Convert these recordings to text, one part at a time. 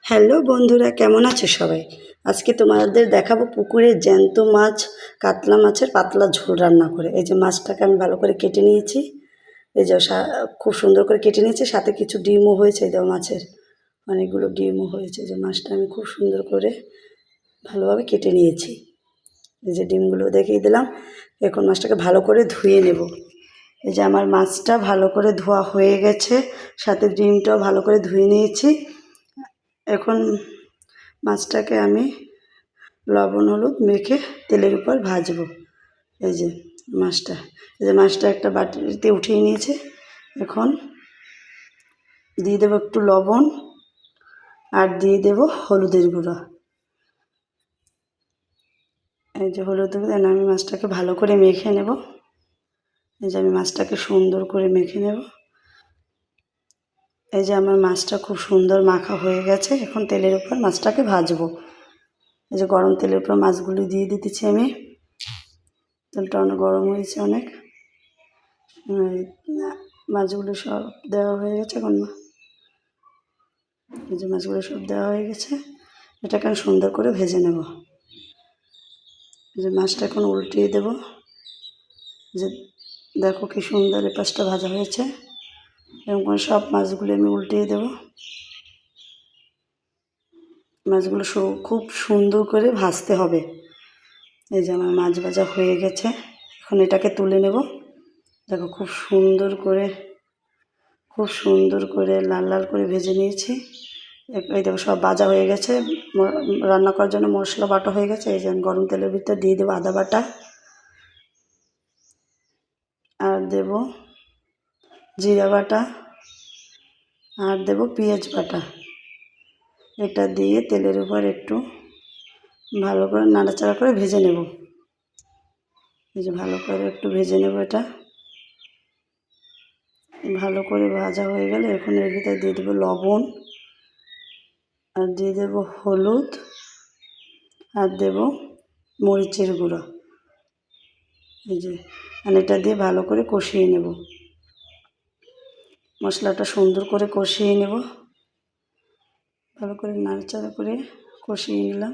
Hello বন্ধুরা, কেমন আছো সবাই? আজকে তোমাদের দেখাবো পুকুরের জ্যান্ত মাছ, কাতলা মাছের পাতলা ঝোল রান্না করে। এই যে মাছটাকে আমি ভালো করে কেটে নিয়েছি, এই যে খুব সুন্দর করে কেটে নিয়েছি, সাথে কিছু ডিমও হয়েছে। এই দেখো মাছের অনেকগুলো ডিমও হয়েছে। যে মাছটা আমি খুব সুন্দর করে ভালোভাবে কেটে নিয়েছি। এই যে ডিমগুলো দেখিয়ে দিলাম। এখন মাছটাকে ভালো করে ধুয়ে নেব। এই যে আমার মাছটা ভালো করে ধোয়া হয়ে গেছে, সাথে ডিমটাও ভালো করে ধুয়ে নিয়েছি। এখন মাছটাকে আমি লবণ হলুদ মেখে তেলের উপর ভাজবো। এই যে মাছটা একটা বাটিতে উঠিয়ে নিয়েছে। এখন দিয়ে দেবো একটু লবণ আর দিয়ে দেবো হলুদের গুঁড়ো। এই যে হলুদের গুঁড়ো আমি মাছটাকে ভালো করে মেখে নেব। এই যে আমি মাছটাকে সুন্দর করে মেখে নেব। এই যে আমার মাছটা খুব সুন্দর মাখা হয়ে গেছে। এখন তেলের উপর মাছটাকে ভাজবো। এই যে গরম তেলের উপর মাছগুলি দিয়ে দিতেছি আমি। তেলটা অনেক গরম হয়েছে অনেক। মাছগুলো সব দেওয়া হয়ে গেছে। এখন এই যে মাছগুলো সব দেওয়া হয়ে গেছে, এটাকে আমি সুন্দর করে ভেজে নেব। এই যে মাছটা এখন উল্টিয়ে দেব। যে দেখো কি সুন্দর এই পাশটা ভাজা হয়েছে। এরকম করে সব মাছগুলো আমি উল্টিয়ে দেব। মাছগুলো খুব সুন্দর করে ভাজতে হবে। এই যে আমার মাছ ভাজা হয়ে গেছে। এখন এটাকে তুলে নেব। দেখো খুব সুন্দর করে লাল লাল করে ভেজে নিয়েছি। এই দেখো সব ভাজা হয়ে গেছে। রান্না করার জন্য মশলা বাটা হয়ে গেছে। এই যে গরম তেলের ভিতরে দিয়ে দেবো আদা বাটা, আর দেব জিরা বাটা, আর দেব পেঁয়াজ বাটা। এটা দিয়ে তেলের উপর একটু ভালো করে নাড়াচাড়া করে ভেজে নেব। এই যে ভালো করে একটু ভেজে নেব। এটা ভালো করে ভাজা হয়ে গেলে এখন এর ভিতরে দিয়ে দেবো লবণ, আর দিয়ে দেবো হলুদ, আর দেব মরিচের গুঁড়ো। এই যে এটা দিয়ে ভালো করে কষিয়ে নেব। মশলাটা সুন্দর করে কষিয়ে নেব। ভালো করে নাড়াচাড়া করে কষিয়ে নিলাম।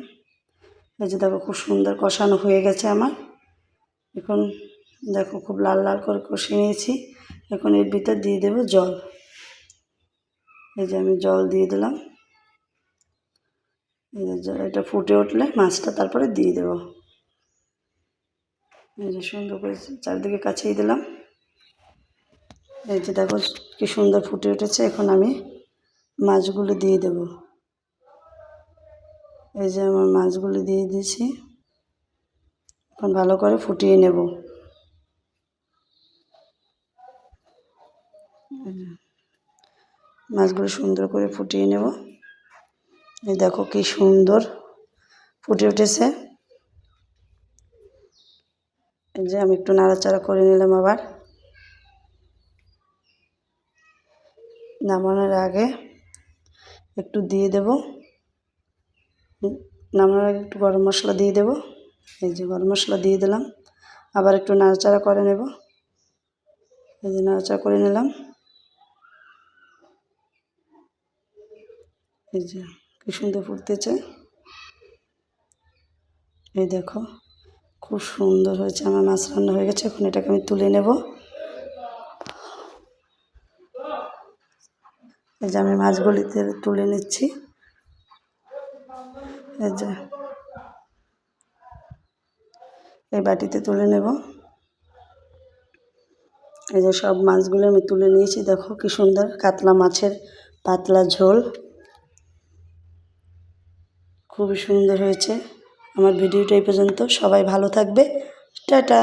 এই যে দেখো খুব সুন্দর কষানো হয়ে গেছে আমার। এখন দেখো খুব লাল লাল করে কষিয়ে নিয়েছি। এখন এর ভিতর দিয়ে দেবো জল। এই যে আমি জল দিয়ে দিলাম। এই যে এটা ফুটে উঠলে মাছটা তারপরে দিয়ে দেবো। এই যে সুন্দর করে চারিদিকে কাছিয়ে দিলাম। এই যে দেখো কি সুন্দর ফুটে উঠেছে। এখন আমি মাছগুলো দিয়ে দেব। এই যে আমার মাছগুলো দিয়ে দিয়েছি। এখন ভালো করে ফুটিয়ে নেব। মাছগুলো সুন্দর করে ফুটিয়ে নেব। এই দেখো কি সুন্দর ফুটে উঠেছে। এই যে আমি একটু নাড়াচাড়া করে নিলাম। আবার নামানোর আগে একটু দিয়ে দেব, নামানোর আগে একটু গরম মশলা দিয়ে দেব। এই যে গরম মশলা দিয়ে দিলাম। আবার একটু নাড়াচাড়া করে নেব। এই যে নাড়াচাড়া করে নিলাম। এই যে কি সুন্দর ফুটতেছে। এই দেখো খুব সুন্দর হয়েছে। আমার মাছ রান্না হয়ে গেছে। এখন এটাকে আমি তুলে নেব। এই যে আমি মাছগুলিতে তুলে নিচ্ছি। এই যে এই বাটিতে তুলে নেব। এই যে সব মাছগুলো আমি তুলে নিয়েছি। দেখো কি সুন্দর কাতলা মাছের পাতলা ঝোল, খুবই সুন্দর হয়েছে। আমার ভিডিওটা এই পর্যন্ত। সবাই ভালো থাকবে। টাটা।